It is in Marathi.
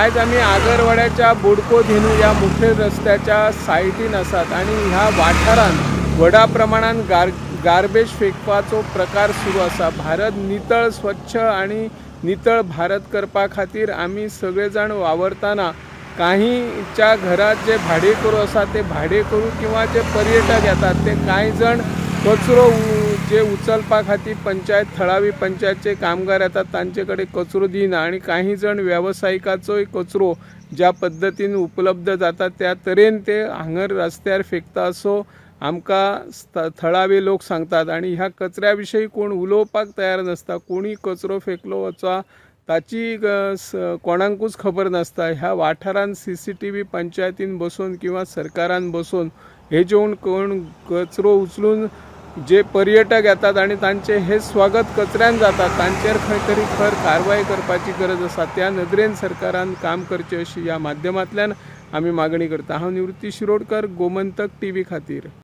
आज आम्ही आगरवाड्याच्या बोडको धेनू या मुख्य रस्त्याच्या साइटीन आसात आणि ह्या वाठारांत व्हडा प्रमाणात गार्बेज फेकपाचो प्रकार सुरू आसा। भारत नितळ स्वच्छ आणि नितळ भारत करपा खातीर आम्ही सगळेजण वावरताना काहींच्या घरात जे भाडेकरू आसा ते भाडेकरू किंवा जे पर्यटक येतात ते काही जण कचरो जे उचलपा खातीर पंचायत थळावी पंचायतचे कामगार येतात तांचेकडे कचरो दिना आणि काही जण व्यावसायिकाचोय कचरो ज्या पद्धतीन उपलब्ध जाता त्या तरेन ते हांगर रस्त्यार फेकता असो आमकां थळावे लोक सांगतात। आणि ह्या कचऱ्या विशयी कोण उलोवपाक तयार नसता, कोणी कचरो फेकलो वचा ताची कोणाकूच खबर नसता। ह्या वाठारान CCTV पंचायतीन बसून किंवा सरकारान बसून हे जेवन कोण कचरो उचलून जे पर्यटक येतात आणि तांचे हे स्वागत कचऱ्यान जातात तांचेर खंय तरी खर कारवाई करपाची गरज आसा। त्या नदरेन सरकारान काम करचें अशी ह्या माध्यमांतल्यान आमी मागणी करता। हांव निवृत्ती शिरोडकर, गोमंतक TV खातीर।